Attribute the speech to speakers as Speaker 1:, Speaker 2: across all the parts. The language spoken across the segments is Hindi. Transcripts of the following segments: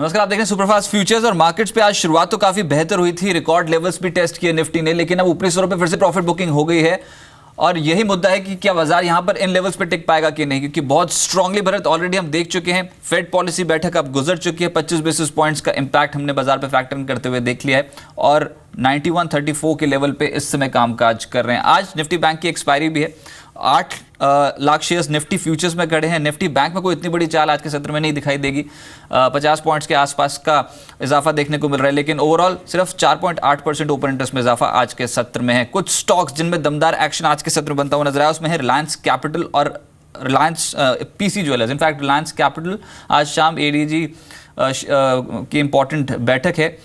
Speaker 1: नमस्कार, आप देख रहे हैं सुपरफास्ट फ्यूचर्स और मार्केट्स पे आज शुरुआत तो काफी बेहतर हुई थी, रिकॉर्ड लेवल्स भी टेस्ट किए निफ्टी ने, लेकिन अब ऊपरी स्तरों पे फिर से प्रॉफिट बुकिंग हो गई है और यही मुद्दा है कि क्या बाजार यहां पर इन लेवल्स पे टिक पाएगा कि नहीं, क्योंकि बहुत स्ट्रांगली भरत ऑलरेडी हम देख चुके हैं। फेड पॉलिसी बैठक अब गुजर चुकी है, 25 बेसिस पॉइंट्स का इंपैक्ट हमने बाजार पे फैक्टर इन करते हुए देख लिया है और 9134 के लेवल पे इस समय कामकाज कर रहे हैं। आज निफ्टी बैंक की एक्सपायरी भी है, 8 लाख शेयर्स निफ्टी फ्यूचर्स में खड़े हैं। निफ्टी बैंक में कोई इतनी बड़ी चाल आज के सत्र में नहीं दिखाई देगी, 50 पॉइंट्स के आसपास का इजाफा देखने को मिल रहा है, लेकिन ओवरऑल सिर्फ 4.8% ओपन इंटरेस्ट में इजाफा आज के सत्र में है। कुछ स्टॉक्स जिनमें दमदार एक्शन आज के सत्र में बनता हुआ नजर आया, उसमें है रिलायंस कैपिटल और Reliance PC jewellers. In fact Reliance capital आज शाम एडीजी की इंपॉर्टेंट बैठक है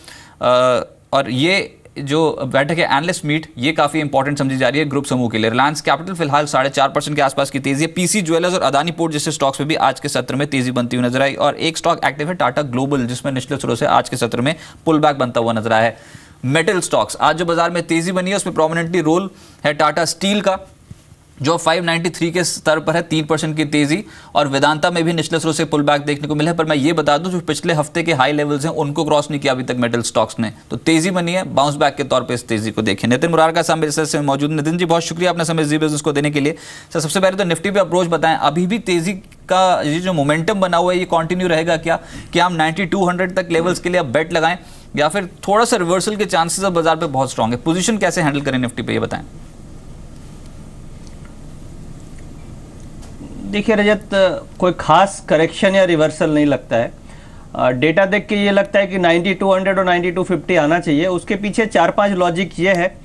Speaker 1: और ये जो बैठक है एनालिस्ट मीट, ये काफी इंपॉर्टेंट समझी जा रही है ग्रुप समूह के लिए। रिलायंस कैपिटल फिलहाल 4.5% के आसपास की तेजी है। पीसी ज्वेलर्स और अदानी पोर्ट जैसे स्टॉक्स में भी आज के सत्र में तेजी बनती हुई नजर आई और एक स्टॉक एक्टिव है टाटा ग्लोबल, जिसमें निचले स्तरों से आज के सत्र में पुल बैक बनता हुआ नजर आया है। मेटल स्टॉक्स आज जो बाजार में तेजी बनी है उसमें प्रोमिनेंटली रोल है टाटा स्टील का, जो 593 के स्तर पर है, 3% की तेजी, और वेदांता में भी निचले स्रोत से पुल बैक देखने को मिला है। पर मैं ये बता दूं, जो पिछले हफ्ते के हाई लेवल्स हैं उनको क्रॉस नहीं किया अभी तक मेटल स्टॉक्स ने, तो तेजी बनी है, बाउंस बैक के तौर पे इस तेजी को देखें। नितिन मुरारका साहब से मौजूद। नितिन जी, बहुत शुक्रिया अपना समय जी बिजनेस को देने के लिए। सर, सबसे पहले तो निफ्टी पे अप्रोच बताएं, अभी भी तेजी का ये जो मोमेंटम बना हुआ है ये कंटिन्यू रहेगा क्या? क्या हम 9200 तक लेवल्स के लिए अब बेट लगाएं या फिर थोड़ा सा रिवर्सल के चांसेस अब बाजार पे बहुत स्ट्रांग है? पोजीशन कैसे हैंडल करें निफ्टी पे, ये बताएं।
Speaker 2: देखिए रजत, कोई खास करेक्शन या रिवर्सल नहीं लगता है। डेटा देख के ये लगता है कि 9200 और 9250 आना चाहिए। उसके पीछे 4-5 लॉजिक ये है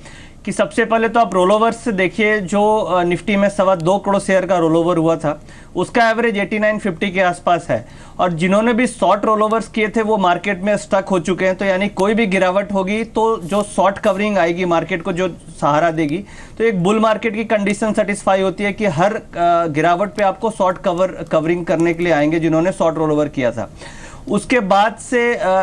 Speaker 2: कि सबसे पहले तो आप रोलोवर्स से देखिए, जो निफ्टी में 2.25 करोड़ शेयर का रोलोवर हुआ था उसका एवरेज 8950 के आसपास है और जिन्होंने भी शॉर्ट रोलोवर्स किए थे वो मार्केट में स्टक हो चुके हैं। तो यानी कोई भी गिरावट होगी तो जो शॉर्ट कवरिंग आएगी मार्केट को, जो सहारा देगी, तो एक बुल मार्केट की कंडीशन सेटिस्फाई होती है कि हर गिरावट पे आपको शॉर्ट कवरिंग करने के लिए आएंगे जिन्होंने शॉर्ट रोलोवर किया था। उसके बाद से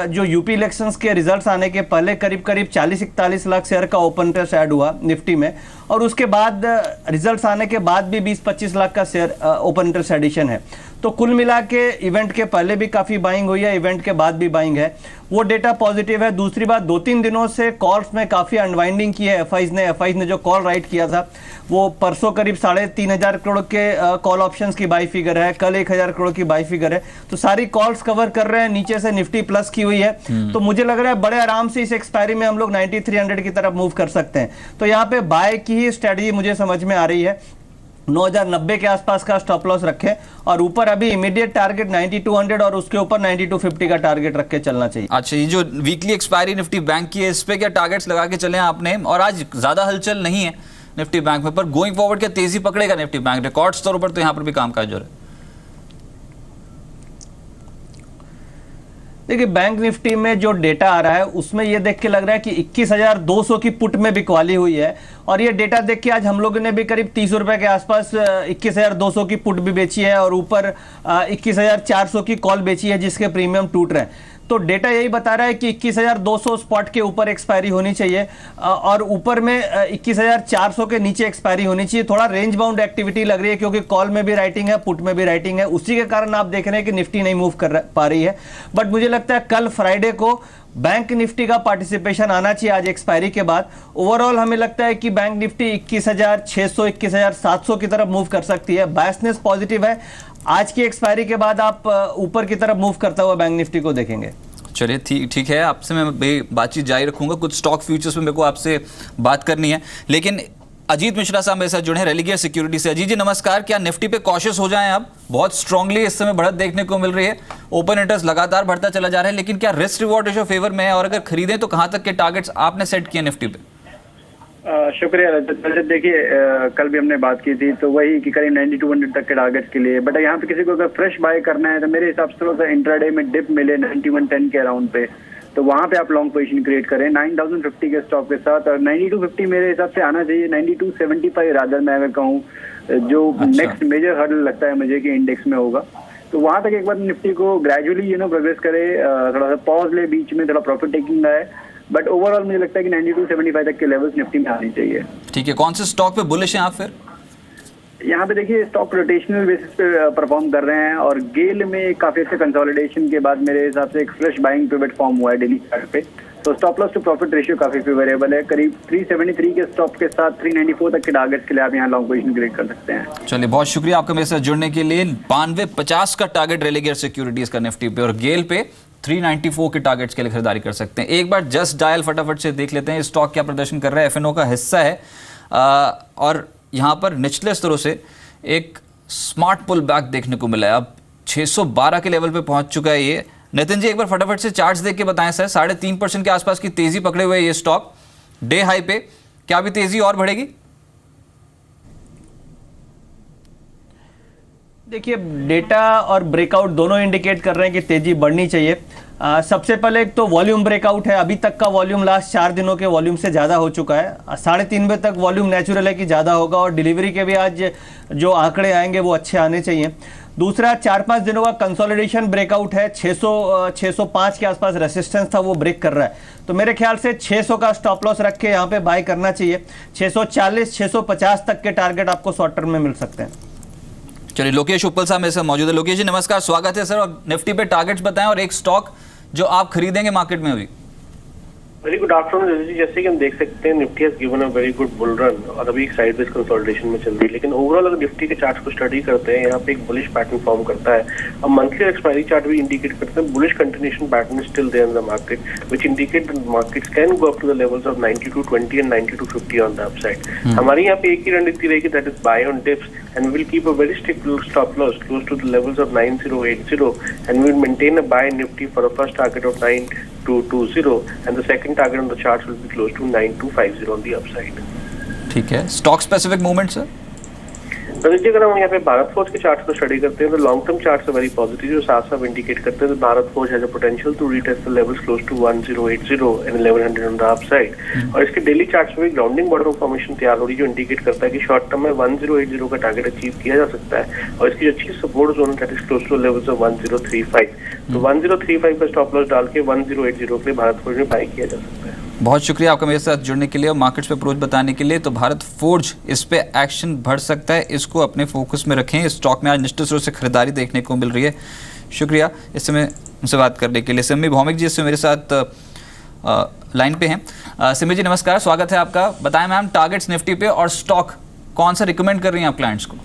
Speaker 2: जो यूपी इलेक्शंस के रिजल्ट्स आने के पहले करीब 40-41 लाख शेयर का ओपन इंटरेस्ट ऐड हुआ निफ्टी में और उसके बाद रिजल्ट्स आने के बाद भी 20-25 लाख का शेयर ओपन इंटरेस्ट एडिशन है। तो कुल मिला के इवेंट के पहले भी काफ़ी बाइंग हुई है, इवेंट के बाद भी बाइंग है, वो डेटा पॉजिटिव है। दूसरी बात, 2-3 दिनों से कॉल्स में काफ़ी अनवाइंडिंग की है एफआईज ने जो कॉल राइट किया था वो परसों करीब 3500 करोड़ के कॉल ऑप्शंस की बाई फिगर है, कल 1000 करोड़ की बाई फिगर है, तो सारी कॉल्स कवर कर रहे हैं। नीचे से निफ्टी प्लस की हुई है, तो मुझे लग रहा है बड़े आराम से इस एक्सपायरी में हम लोग 9300 की तरफ मूव कर सकते हैं। तो यहाँ पे बाय की ही स्ट्रेटजी मुझे समझ में आ रही है। 9090 के आसपास का स्टॉप लॉस रखें और ऊपर अभी इमीडिएट टारगेट 9200 और उसके ऊपर 9250 का टारगेट रख के चलना चाहिए।
Speaker 1: अच्छा, ये जो वीकली एक्सपायरी निफ्टी बैंक की है इस पे क्या टारगेट्स लगा के चले आपने? और आज ज्यादा हलचल नहीं है निफ्टी बैंक में, पर गोइंग फॉरवर्ड क्या तेजी पकड़ेगा निफ्टी बैंक? रिकॉर्ड स्तरों पर तो यहाँ पर भी कामकाज हो रहा है।
Speaker 2: देखिए, बैंक निफ्टी में जो डेटा आ रहा है उसमें ये देख के लग रहा है कि 21,200 की पुट में बिकवाली हुई है और ये डेटा देख के आज हम लोगों ने भी करीब 30 रुपए के आसपास 21,200 की पुट भी बेची है और ऊपर 21,400 की कॉल बेची है जिसके प्रीमियम टूट रहे हैं। तो डेटा यही बता रहा है कि 21,200 स्पॉट के ऊपर एक्सपायरी होनी चाहिए और ऊपर में 21,400 के नीचे एक्सपायरी होनी चाहिए। थोड़ा रेंज बाउंड एक्टिविटी लग रही है क्योंकि कॉल में भी राइटिंग है, पुट में भी राइटिंग है, उसी के कारण आप देख रहे हैं कि निफ्टी नहीं मूव कर पा रही है। बट मुझे लगता है कल फ्राइडे को बैंक निफ्टी का पार्टिसिपेशन आना चाहिए आज एक्सपायरी के बाद। ओवरऑल हमें लगता है कि बैंक निफ्टी 21,600 21,700 की तरफ मूव कर सकती है। बायसनेस पॉजिटिव है। आज की एक्सपायरी के बाद आप ऊपर की तरफ मूव करता हुआ बैंक निफ्टी को देखेंगे।
Speaker 1: चलिए, ठीक है, आपसे मैं बातचीत जारी रखूंगा। कुछ स्टॉक फ्यूचर्स में मेरे को आपसे बात करनी है, लेकिन अजीत मिश्रा साहब मेरे साथ जुड़े हैं रेलिगेयर सिक्योरिटी से। अजीत जी नमस्कार। क्या निफ्टी पे कॉशियस हो जाएं? अब बहुत स्ट्रांगली इस समय बढ़त देखने को मिल रही है, ओपन इंटरेस्ट लगातार बढ़ता चला जा रहा है, लेकिन क्या रिस्क रिवॉर्ड रेशियो फेवर में है और अगर खरीदें तो कहां तक के टारगेट्स आपने सेट किए निफ्टी पे?
Speaker 3: शुक्रिया रजत। देखिए, कल भी हमने बात की थी तो वही कि करीब 9200 तक के टारगेट के लिए, बट यहाँ पे किसी को अगर फ्रेश बाय करना है तो मेरे हिसाब से थोड़ा सा इंट्राडे में डिप मिले 9110 के अराउंड पे, तो वहां पे आप लॉन्ग पोजीशन क्रिएट करें 9050 के स्टॉक के साथ। और 9250 मेरे हिसाब से आना चाहिए, 9275 रादर मैं अगर कहूँ जो नेक्स्ट मेजर हर्डल लगता है मुझे कि इंडेक्स में होगा। तो वहां तक एक बार निफ्टी को ग्रेजुअली प्रोग्रेस करे, थोड़ा सा पॉज ले, बीच में थोड़ा प्रॉफिट टेकिंग आए, बट ओवरऑल मुझे लगता है कि 9275 तक के लेवल्स निफ्टी में आनी चाहिए।
Speaker 1: ठीक है, कौन से स्टॉक पे बुलिश हैं आप फिर?
Speaker 3: यहाँ पे देखिए स्टॉक रोटेशनल बेसिस पे परफॉर्म कर रहे हैं और गेल में काफी अच्छे कंसोलिडेशन के बाद मेरे हिसाब से एक फ्रेश बाइंग पिवट फॉर्म हुआ है डेली चार्ट पे। तो stop loss to profit ratio काफी फेवरेबल है। करीब 373 के स्टॉप के साथ 394 तक के टारगेट्स के लिए आप यहाँ लॉन्ग पोजीशन क्रिएट कर सकते हैं।
Speaker 1: चलिए, बहुत शुक्रिया आपका मेरे साथ जुड़ने के लिए। 9250 का टारगेट रेलिगेयर सिक्योरिटीज का निफ्टी पे और गेल पे 394 के टारगेट्स के लिए खरीदारी कर सकते हैं। एक बार जस्ट डायल फटाफट से देख लेते हैं स्टॉक क्या प्रदर्शन कर रहा है। एफएनओ का हिस्सा है और यहाँ पर निचले स्तरों से एक स्मार्ट पुल बैक देखने को मिला है। अब 612 के लेवल पे पहुंच चुका है ये। नितिन जी, एक बार फटाफट से चार्ट्स देख के बताएं सर। 3.5% के आसपास की तेजी पकड़े हुए ये स्टॉक डे हाई पे, क्या अभी तेजी और बढ़ेगी?
Speaker 2: देखिए, डेटा और ब्रेकआउट दोनों इंडिकेट कर रहे हैं कि तेजी बढ़नी चाहिए। सबसे पहले एक तो वॉल्यूम ब्रेकआउट है। अभी तक का वॉल्यूम लास्ट 4 दिनों के वॉल्यूम से ज़्यादा हो चुका है। 3:30 बजे तक वॉल्यूम नेचुरल है कि ज़्यादा होगा और डिलीवरी के भी आज जो आंकड़े आएंगे वो अच्छे आने चाहिए। दूसरा, 4-5 दिनों का कंसोलिडेशन ब्रेकआउट है। 605 के आसपास रेसिस्टेंस था, वो ब्रेक कर रहा है। तो मेरे ख्याल से 600 का स्टॉप लॉस रख के यहाँ पे बाय करना चाहिए। 640 650 तक के टारगेट आपको शॉर्ट टर्म में मिल सकते हैं।
Speaker 1: चलिए, लोकेश उपल साहब मेरे साथ मौजूद है। लोकेश जी नमस्कार, स्वागत है सर। और निफ्टी पे टारगेट्स बताएं और एक स्टॉक जो आप खरीदेंगे मार्केट में अभी।
Speaker 4: Very good afternoon. जैसे कि हम देख सकते हैं Nifty has given a very good bull run और अभी एक साइडवेज कंसोलिडेशन में चल रही है। लेकिन ओवरऑल अगर निफ्टी के चार्ट को स्टडी करते हैं, यहाँ पे एक बुलिश पैटर्न फॉर्म करता है। अब मंथली एक्सपायरी चार्ट भी इंडिकेट करते हैं bullish continuation pattern still there in the market which indicate the markets can go up to the levels of 9220 and 9250 on the upside. हमारी यहाँ पे एक ही रणनीति रहेगी, that is buy on dips and we will keep a very strict stop loss close to the levels of 9080 and we will maintain a buy in Nifty for a first target of 9220 and the second target on the charts will be close to 9250 on the upside.
Speaker 1: ठीक है, स्टॉक स्पेसिफिक मूवमेंट सर।
Speaker 4: देखिए, अगर हम यहाँ पे भारत फोर्ज के चार्ट को स्टडी करते हैं तो long term chart very positive जो साफ साफ इंडिकेट करते हैं Bharat Forge has a potential to retest the levels close to 1080 and 1100 on the upside. और इसके डेली चार्ट्स में ग्राउंडिंग बॉटम फॉर्मेशन तैयार हो रही है जो इंडिकेट करता है कि शॉर्ट टर्म में 1080 का टारगेट अचीव किया जा सकता है और इसकी अच्छी support zone that is close two levels of 1035। तो 1035 का स्टॉप लॉस डाल के 1080 के लिए भारत फोर्ज में बाय किया जा सकता है।
Speaker 1: बहुत शुक्रिया आपका मेरे साथ जुड़ने के लिए और मार्केट्स पे अप्रोच बताने के लिए। तो भारत फोर्ज इस पे एक्शन बढ़ सकता है, इसको अपने फोकस में रखें। इस स्टॉक में आज निश्चित रूप से खरीदारी देखने को मिल रही है। शुक्रिया इस समय उनसे बात करने के लिए। सिमी भौमिक जी इससे मेरे साथ लाइन पे हैं। सिमी जी नमस्कार, स्वागत है आपका। बताएं मैम, टारगेट्स निफ्टी पे और स्टॉक कौन सा रिकमेंड कर रही हैं आप क्लाइंट्स को?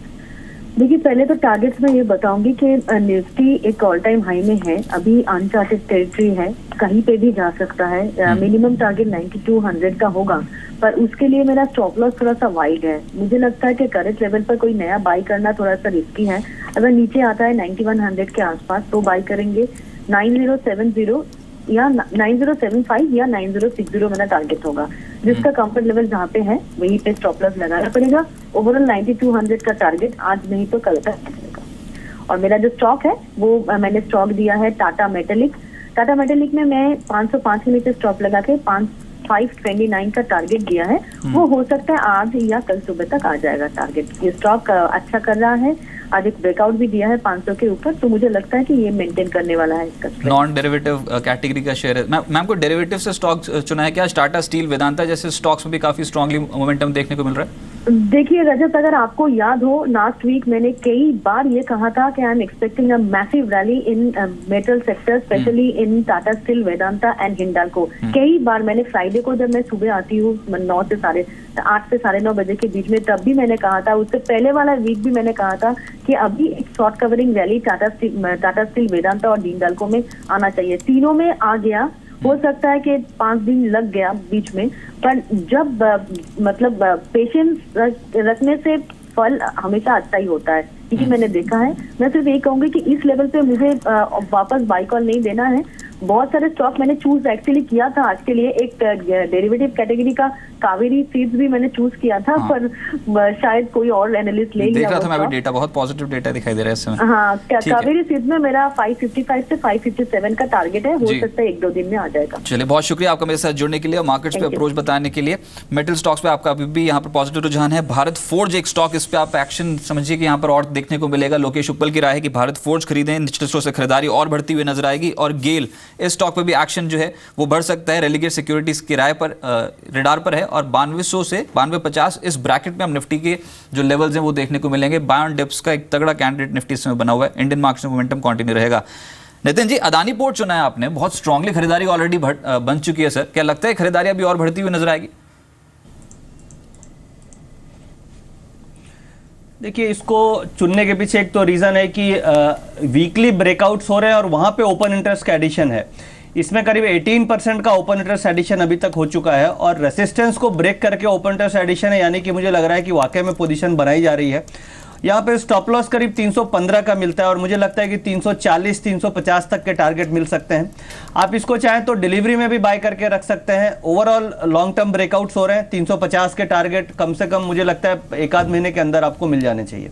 Speaker 5: देखिए, पहले तो टारगेट्स में ये बताऊंगी कि निफ्टी एक ऑल टाइम हाई में है, अभी अनचार्टेड टेरिटरी है, कहीं पे भी जा सकता है। मिनिमम टारगेट 9200 का होगा, पर उसके लिए मेरा स्टॉप लॉस थोड़ा सा वाइड है। मुझे लगता है कि करंट लेवल पर कोई नया बाई करना थोड़ा सा रिस्की है। अगर नीचे आता है 9100 के आसपास तो बाई करेंगे। 9070 या 9075 या 9060 मेरा टारगेट होगा, जिसका कंफर्ट लेवल जहाँ पे है वहीं पे स्टॉप लॉस लगाना पड़ेगा। ओवरऑल 9200 का टारगेट आज नहीं तो कल तक मिलेगा। और मेरा जो स्टॉक है वो मैंने स्टॉक दिया है टाटा मेटेलिक। टाटा मेटेलिक में मैं 505 के नीचे स्टॉप लगा के 529 का टारगेट दिया है। वो हो सकता है आज या कल सुबह तक आ जाएगा टारगेट। ये स्टॉक अच्छा कर रहा है, आज एक ब्रेकआउट भी दिया है 500 के ऊपर, तो मुझे लगता है कि ये मेंटेन करने वाला है इसका।
Speaker 1: नॉन डेरिवेटिव कैटेगरी का शेयर है। मैम को डेरिवेटिव से स्टॉक चुना है क्या? टाटा स्टील, वेदांता जैसे स्टॉक्स में भी काफी स्ट्रांगली मोमेंटम देखने को मिल रहा है।
Speaker 5: देखिए रजत, अगर आपको याद हो लास्ट वीक मैंने कई बार ये कहा था कि I am expecting a massive rally in metal sector, specially in Tata steel, Vedanta and Hindalco. कई बार मैंने फ्राइडे को जब मैं सुबह आती हूँ 8 से 9:30 बजे के बीच में, तब भी मैंने कहा था, उससे पहले वाला वीक भी मैंने कहा था कि अभी एक short covering rally Tata steel, Vedanta और हिंडाल्को में आना चाहिए। तीनों में आ गया। हो सकता है कि 5 दिन लग गया बीच में, पर जब मतलब पेशेंस रखने से फल हमेशा अच्छा ही होता है, क्योंकि मैंने देखा है। मैं सिर्फ ये कहूंगी कि इस लेवल पे मुझे वापस बाई कॉल नहीं देना है। बहुत सारे स्टॉक मैंने चूज एक्चुअली किया था आज के लिए। एक डेरिवेटिव कैटेगरी का कावेरी सीड्स भी मैंने चूज किया था, पर शायद कोई और एनालिस्ट ले लिया।
Speaker 1: देख रहा था मैं अभी डेटा, बहुत पॉजिटिव डेटा दिखाई दे रहा है इस समय।
Speaker 5: हाँ, कावेरी सीड्स में मेरा 555 से 557 का टारगेट है। हो सकता है 1-2 दिन में आ जाएगा।
Speaker 1: चलिए, बहुत शुक्रिया आपका मेरे साथ जुड़ने के लिए और मार्केट्स पे अप्रोच बताने के लिए। मेटल स्टॉक्स पे आपका अभी भी यहाँ पर पॉजिटिव रुझान है। भारत फोर्ज एक स्टॉक, इस पे आप एक्शन समझिए कि यहाँ पर और देखने को मिलेगा। लोकेश उपल की राय है कि भारत फोर्ज खरीदें, निश्चित रूप से खरीदारी और बढ़ती हुई नजर आएगी। और गेल इस स्टॉक पे भी एक्शन जो है वो बढ़ सकता है। रेलिगेट सिक्योरिटीज किराए पर रेडार पर है और 9200 से 9250 इस ब्रैकेट में हम निफ्टी के जो लेवल्स हैं वो देखने को मिलेंगे। बाय ऑन डिप्स का एक तगड़ा कैंडिडेट निफ्टी में बना हुआ है। इंडियन मार्केट में मोमेंटम कंटिन्यू रहेगा। नितिन जी, अदानी पोर्ट चुना है आपने, बहुत स्ट्रांगली खरीदारी ऑलरेडी बन चुकी है सर, क्या लगता है खरीदारी अभी और बढ़ती हुई नजर आएगी?
Speaker 2: देखिए, इसको चुनने के पीछे एक तो रीजन है कि वीकली ब्रेकआउट्स हो रहे हैं और वहां पे ओपन इंटरेस्ट का एडिशन है। इसमें करीब 18% का ओपन इंटरेस्ट एडिशन अभी तक हो चुका है और रेसिस्टेंस को ब्रेक करके ओपन इंटरेस्ट एडिशन है, यानी कि मुझे लग रहा है कि वाकई में पोजीशन बनाई जा रही है। यहाँ पे स्टॉप लॉस करीब 315 का मिलता है और मुझे लगता है कि 340-350 तक के टारगेट मिल सकते हैं। आप इसको चाहें तो डिलीवरी में भी बाय करके रख सकते हैं। ओवरऑल लॉन्ग टर्म ब्रेकआउट्स हो रहे हैं। 350 के टारगेट कम से कम मुझे लगता है एक आध महीने के अंदर आपको मिल जाने चाहिए।